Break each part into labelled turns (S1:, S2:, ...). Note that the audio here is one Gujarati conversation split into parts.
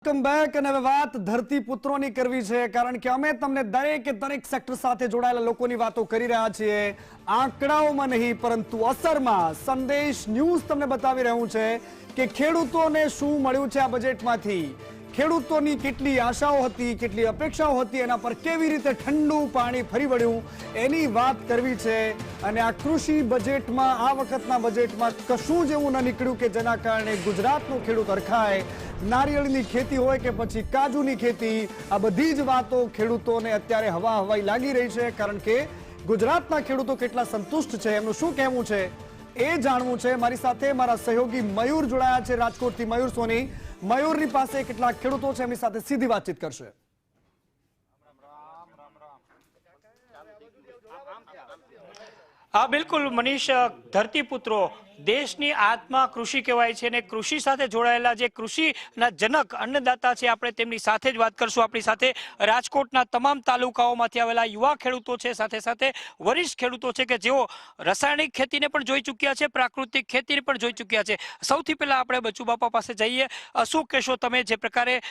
S1: વેલકમ બેક અને હવે વાત ધરતી પુત્રોની કરવી છે કારણ કે અમે તમને દરેક સેક્ટર સાથે જોડાયેલા લોકોની વાતો કરી રહ્યા છીએ આંકડાઓમાં નહીં પરંતુ અસરમાં સંદેશ ન્યૂઝ તમને બતાવી રહ્યું છે કે ખેડૂતોને શું મળ્યું છે આ બજેટમાંથી ખેડૂતોની કેટલી આશાઓ હતી કેટલી અપેક્ષાઓ હતી એના પર કેવી રીતે ઠંડુ પાણી ફરી વળ્યું એની વાત કરવી છે અને આ કૃષિ બજેટમાં આ વખતના બજેટમાં કશું જ એવું ન નીકળ્યું કે જેના કારણે ગુજરાતનો ખેડૂત અરખાય નારિયેળની ખેતી હોય કે પછી કાજુની ખેતી આ બધી જ વાતો ખેડૂતોને અત્યારે હવાઈ લાગી રહી છે કારણ કે ગુજરાતના ખેડૂતો કેટલા સંતુષ્ટ છે એમનું શું કહેવું છે એ જાણવું છે મારી સાથે મારા સહયોગી મયુર જોડાયા છે રાજકોટથી મયુર સોની મયુરની પાસે કેટલાક ખેડૂતો છે એમની સાથે સીધી વાતચીત કરશે
S2: હા બિલકુલ મનીષ ધરતીપુત્રો દેશની આત્મા કૃષિ કહેવાય છે અને કૃષિ સાથે જોડાયેલા જે કૃષિના જનક અન્નદાતા છે આપણે તેમની સાથે જ વાત કરશું આપણી સાથે રાજકોટના તમામ તાલુકાઓમાંથી આવેલા યુવા ખેડૂતો છે સાથે સાથે વરિષ્ઠ ખેડૂતો છે કે જેઓ રાસાયણિક ખેતીને પણ જોઈ ચૂક્યા છે પ્રાકૃતિક ખેતીને પણ જોઈ ચૂક્યા છે સૌથી પહેલા આપણે બચુ બાપા પાસે જઈએ શું કહેશો તમે જે પ્રકારે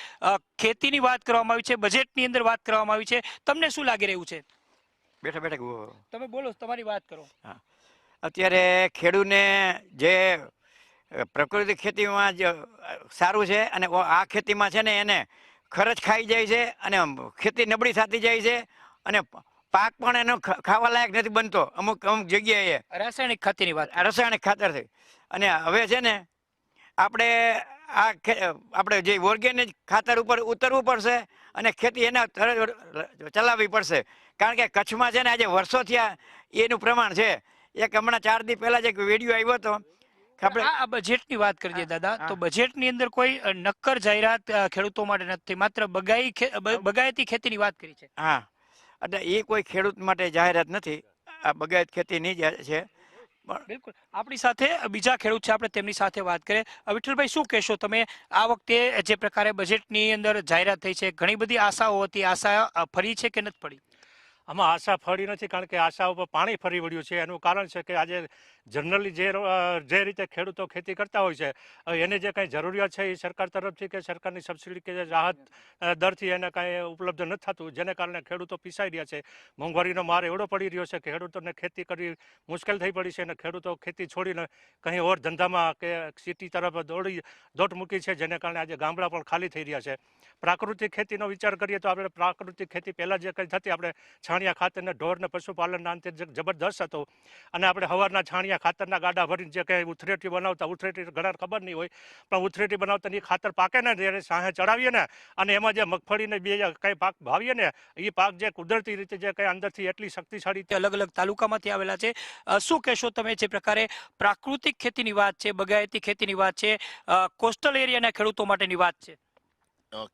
S2: ખેતીની વાત કરવામાં આવી છે બજેટની અંદર વાત કરવામાં આવી છે તમને શું લાગી રહ્યું છે
S3: બેઠા બેઠા
S2: તમે બોલો તમારી વાત કરો
S3: અત્યારે ખેડૂતને જે પ્રાકૃતિક ખેતીમાં જ સારું છે અને આ ખેતીમાં છે ને એને ખર્ચ ખાઈ જાય છે અને ખેતી નબળી થતી જાય છે અને પાક પણ એનો ખાવા લાયક નથી બનતો અમુક જગ્યાએ
S2: રાસાયણિક ખાતરની વાત
S3: રાસાયણિક ખાતરથી અને હવે છે ને આપણે જે ઓર્ગેનિક ખાતર ઉપર ઉતરવું પડશે અને ખેતી એના ચલાવવી પડશે કારણ કે કચ્છમાં છે ને આજે વર્ષો થયા એનું પ્રમાણ છે એક હમણાં 4 દિવસ પહેલા જ એક વિડીયો આવ્યો હતો
S2: આ બજેટની વાત કરીએ દાદા તો બજેટની અંદર કોઈ નક્કર જાહેરાત ખેડૂતો માટે નથી માત્ર બગાયતી ખેતીની વાત કરી છે
S3: હા એટલે એ કોઈ ખેડૂત માટે જાહેરાત નથી આ બગાયત ખેતીની જ છે
S2: બિલકુલ આપણી સાથે બીજા ખેડૂત છે આપણે તેમની સાથે વાત કરીએ વિઠ્ઠલભાઈ શું કહેશો તમે આ વખતે જે પ્રકારે બજેટની અંદર જાહેરાત થઈ છે ઘણી બધી આશાઓ હતી આશા ફરી છે કે નથી ફરી
S4: આમાં આશા ફરી નથી કારણ કે આશા ઉપર પાણી ફરી વળ્યું છે એનું કારણ છે કે આજે જનરલી જે રીતે ખેડૂતો ખેતી કરતા હોય છે એને જે કંઈ જરૂરિયાત છે એ સરકાર તરફથી કે સરકારની સબસિડી કે રાહત દરથી એને કાંઈ ઉપલબ્ધ નથી થતું જેને કારણે ખેડૂતો પીસાઈ રહ્યા છે મોંઘવારીનો માર એવડો પડી રહ્યો છે કે ખેડૂતોને ખેતી કરવી મુશ્કેલ થઈ પડી છે અને ખેડૂતો ખેતી છોડીને કંઈ ઓર ધંધામાં કે સિટી તરફ દોટ મૂકી છે જેને કારણે આજે ગામડા પણ ખાલી થઈ રહ્યા છે પ્રાકૃતિક ખેતીનો વિચાર કરીએ તો આપણે પ્રાકૃતિક ખેતી પહેલાં જે કંઈ થતી આપણે છાણિયા ખાતરને ઢોરને પશુપાલનના અંતે જબરદસ્ત હતો અને આપણે હવારના છાણિયા ખાતરના ગાડા ભરીને જે કંઈ ઉથરેટી બનાવતા ઉથરેટી ઘણા ખબર નહીં હોય પણ ઉથરેટી બનાવતા એ ખાતર પાકે ને જ્યારે સાહે ચડાવીએ ને અને એમાં જે મગફળીને બે કંઈ પાક ભાવીએ ને એ પાક જે કુદરતી રીતે જે કંઈ અંદરથી એટલી શક્તિશાળી
S2: અલગ અલગ તાલુકામાંથી આવેલા છે શું કહેશો તમે જે પ્રકારે પ્રાકૃતિક ખેતીની વાત છે બગાયતી ખેતીની વાત છે કોસ્ટલ એરિયાના ખેડૂતો માટેની વાત છે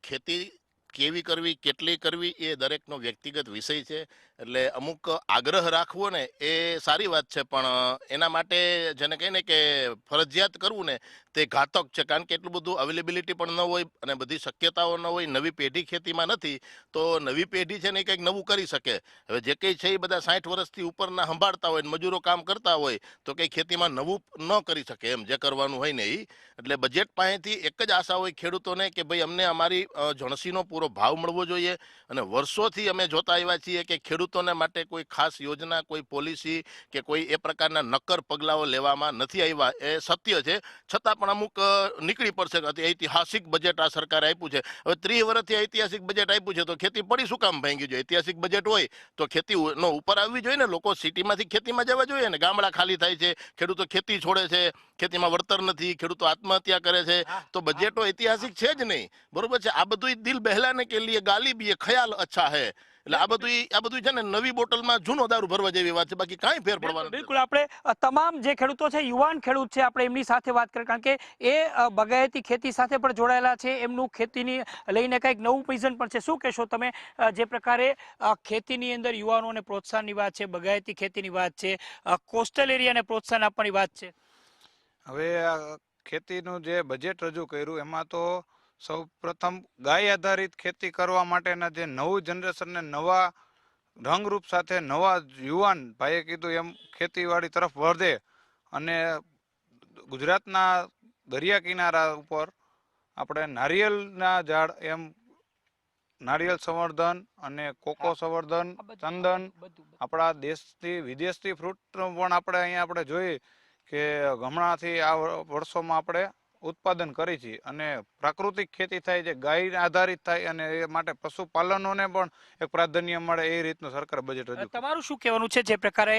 S5: ખેતી કેવી કરવી કેટલી કરવી એ દરેકનો વ્યક્તિગત વિષય છે એટલે અમુક આગ્રહ રાખવો ને એ સારી વાત છે પણ એના માટે જેને કહીને કે ફરજિયાત કરવું ને તે ઘાતક છે કારણ કે એટલું બધું અવેલેબિલિટી પણ ન હોય અને બધી શક્યતાઓ ન હોય નવી પેઢી ખેતીમાં નથી તો નવી પેઢી છે ને કંઈક નવું કરી શકે હવે જે કંઈ છે એ બધા 60 વર્ષથી ઉપરના સંભાળતા હોય મજૂરો કામ કરતા હોય તો કંઈ ખેતીમાં નવું ન કરી શકે એમ જે કરવાનું હોય ને એ એટલે બજેટ પાસેથી એક જ આશા હોય ખેડૂતોને કે ભાઈ અમને અમારી જણસીનો પૂરો ભાવ મળવો જોઈએ અને વર્ષોથી અમે જોતા આવ્યા છીએ કે ખેડૂતોને માટે કોઈ ખાસ યોજના કોઈ પોલિસી કે કોઈ એ પ્રકારના નક્કર પગલાઓ લેવામાં નથી આવ્યા એ સત્ય છે છતાં પણ અમુક નીકળી પડશે કે ઐતિહાસિક બજેટ આ સરકારે આપ્યું છે હવે 30 વર્ષથી ઐતિહાસિક બજેટ આપ્યું છે તો ખેતી પડી શું કામ ભાંગી જોઈએ ઐતિહાસિક બજેટ હોય તો ખેતીનો ઉપર આવવી જોઈએ ને લોકો સિટીમાંથી ખેતીમાં જવા જોઈએ ને ગામડા ખાલી થાય છે ખેડૂતો ખેતી છોડે છે ખેતીમાં વળતર નથી ખેડૂતો આત્મહત્યા કરે છે તો બજેટો ઐતિહાસિક છે જ નહીં બરોબર છે આ બધું દિલ બહેલાને કે લીએ ગાલી બી એ ખ્યાલ અચ્છા હે એટલે આ બધું છે ને નવી બોટલમાં જૂનો દારૂ ભરવા જેવી વાત છે બાકી કાંઈ ફેર પડવાનો
S2: બિલકુલ આપણે તમામ જે ખેડૂતો છે યુવાન ખેડૂત છે આપણે એમની સાથે વાત કરીએ કારણ કે એ બગાયતી ખેતી સાથે પણ જોડાયેલા છે એમનું ખેતીની લઈને કંઈક નવું વિઝન પણ છે શું કહેશો તમે જે પ્રકારે ખેતીની અંદર યુવાનોને પ્રોત્સાહનની વાત છે બગાયતી ખેતીની વાત છે કોસ્ટલ એરિયાને પ્રોત્સાહન આપવાની વાત છે
S6: હવે ખેતીનું જે બજેટ રજૂ કર્યું એમાં તો સૌ પ્રથમ ગાય આધારિત ખેતી કરવા માટેના જે નવું જનરેશનને નવા રંગરૂપ સાથે નવા યુવાન ભાઈએ કીધું એમ ખેતીવાડી તરફ વધે અને ગુજરાતના દરિયા કિનારા ઉપર આપણે નારિયેળના ઝાડ એમ નારિયેળ સંવર્ધન અને કોકો સંવર્ધન, ચંદન, આપણા દેશથી વિદેશથી ફ્રૂટ પણ આપણે અહીંયા આપણે જોઈએ કે હમણાંથી આ વર્ષોમાં આપણે ઉત્પાદન કરી છીએ અને પ્રાકૃતિક ખેતી થાય છે, ગાય આધારિત થાય અને એ માટે પશુપાલનોને પણ એક પ્રાધાન્ય મળે એ રીતનું સરકાર બજેટ રજૂ કરે.
S2: તમારું શું કહેવાનું છે જે પ્રકારે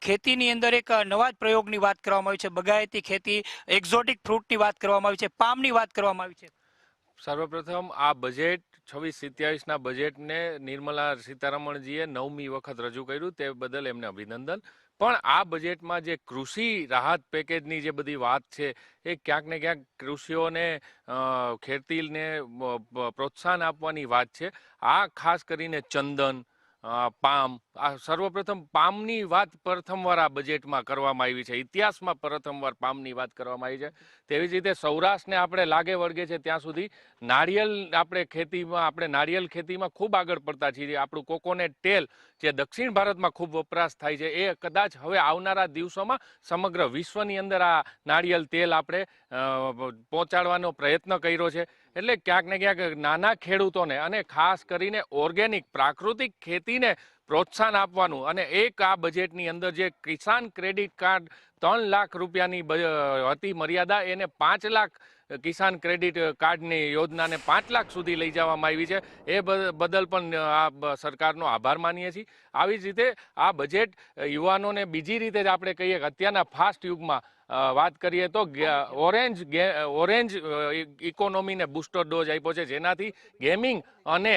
S2: ખેતીની અંદર એક નવા જ પ્રયોગની વાત કરવામાં આવી છે, બગાયતી ખેતી, એક્ઝોટિક ફ્રૂટની વાત કરવામાં આવી છે, પામની વાત કરવામાં આવી છે?
S7: સર્વપ્રથમ આ બજેટ 26-27ના બજેટને નિર્મલા સીતારમણજીએ 9મી વખત રજૂ કર્યું, તે બદલ એમને અભિનંદન. પણ આ બજેટમાં જે કૃષિ રાહત પેકેજની જે બધી વાત છે એ ક્યાંક ને ક્યાંક કૃષિઓને ખેતીને પ્રોત્સાહન આપવાની વાત છે. આ ખાસ કરીને ચંદન, પામ, આ સર્વપ્રથમ પામની વાત પ્રથમવાર આ બજેટમાં કરવામાં આવી છે. ઇતિહાસમાં પ્રથમવાર પામની વાત કરવામાં આવી છે. તેવી જ રીતે સૌરાષ્ટ્રને આપણે લાગે વળગે છે ત્યાં સુધી આપણે નારિયેલ ખેતીમાં ખૂબ આગળ પડતા છીએ. આપણું કોકોનેટ તેલ જે દક્ષિણ ભારતમાં ખૂબ વપરાશ થાય છે એ કદાચ હવે આવનારા દિવસોમાં સમગ્ર વિશ્વની અંદર આ નારિયેલ તેલ આપણે પહોંચાડવાનો પ્રયત્ન કર્યો છે. એટલે ક્યાંક ને ક્યાંક નાના ખેડૂતોને અને ખાસ કરીને ઓર્ગેનિક પ્રાકૃતિક ખેતીને પ્રોત્સાહન આપવાનું અને એક આ બજેટની અંદર જે કિસાન ક્રેડિટ કાર્ડ 3 લાખ રૂપિયાની હતી મર્યાદા, એને 5 લાખ કિસાન ક્રેડિટ કાર્ડની યોજનાને 5 લાખ સુધી લઈ જવામાં આવી છે. એ બદલ પણ આ સરકારનો આભાર માનીએ છીએ. આવી જ રીતે આ બજેટ યુવાનોને બીજી રીતે જ આપણે કહીએ કે અત્યારના ફાસ્ટ યુગમાં વાત કરીએ તો ઓરેન્જ ઇકોનોમીને બૂસ્ટર ડોઝ આપ્યો છે, જેનાથી ગેમિંગ અને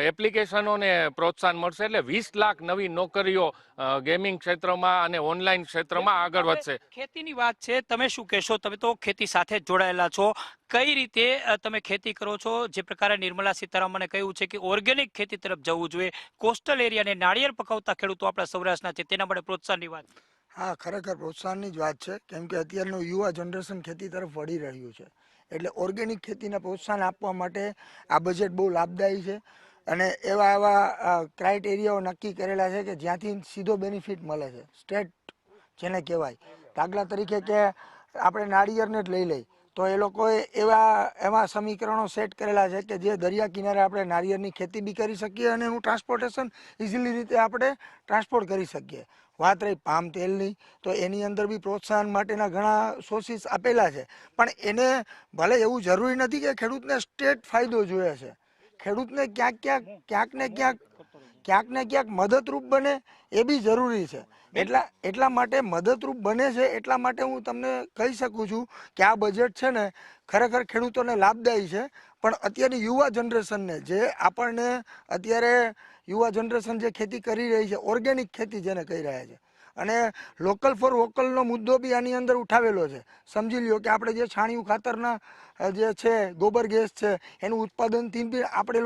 S7: એપ્લિકેશનોને પ્રોત્સાહન મળશે. એટલે 20 લાખ નવી નોકરીઓ ગેમિંગ ક્ષેત્રમાં અને ઓનલાઈન ક્ષેત્રમાં આગળ વધશે.
S2: ખેતીની વાત છે, તમે શું કહેશો? તમે તો ખેતી સાથે જ જોડાયેલા છો. કઈ રીતે તમે ખેતી કરો છો? જે પ્રકારે નિર્મલા સીતારામને કહ્યું છે કે ઓર્ગેનિક ખેતી તરફ જવું જોઈએ, કોસ્ટલ એરિયાને નાળિયેર પકવતા ખેડૂતો આપણા સૌરાષ્ટ્રના છે તેના માટે પ્રોત્સાહનની વાત.
S8: હા, ખરેખર પ્રોત્સાહનની જ વાત છે, કેમ કે અત્યારનું યુવા જનરેશન ખેતી તરફ વળી રહ્યું છે. એટલે ઓર્ગેનિક ખેતીને પ્રોત્સાહન આપવા માટે આ બજેટ બહુ લાભદાયી છે અને એવા ક્રાઇટેરિયાઓ નક્કી કરેલા છે કે જ્યાંથી સીધો બેનિફિટ મળે છે, સ્ટેટ જેને કહેવાય. દાખલા તરીકે કે આપણે નાળિયેરને જ લઈ લઈ તો એ લોકોએ એવા સમીકરણો સેટ કરેલા છે કે જે દરિયા કિનારે આપણે નાળિયેરની ખેતી બી કરી શકીએ અને એનું ટ્રાન્સપોર્ટેશન ઇઝીલી રીતે આપણે ટ્રાન્સપોર્ટ કરી શકીએ. વાત રહી પામ તેલની, તો એની અંદર બી પ્રોત્સાહન માટેના ઘણા સોર્સિસ આપેલા છે. પણ એને ભલે એવું જરૂરી નથી કે ખેડૂતને સ્ટેટ ફાયદો જોઈએ છે, ખેડૂતને ક્યાંક ને ક્યાંક મદદરૂપ બને એ બી જરૂરી છે. એટલા માટે મદદરૂપ બને છે, એટલા માટે હું તમને કહી શકું છું કે આ બજેટ છે ને ખરેખર ખેડૂતોને લાભદાયી છે. પણ અત્યારની યુવા જનરેશનને, જે આપણને અત્યારે યુવા જનરેશન જે ખેતી કરી રહી છે, ઓર્ગેનિક ખેતી જેને કહી રહ્યા છે, અને લોકલ ફોર વોકલનો મુદ્દો બી આની અંદર ઉઠાવેલો છે. સમજી લ્યો કે આપણે જે છાણિયું ખાતરના જે છે, ગોબર ગેસ છે, એનું ઉત્પાદનથી બી આપણે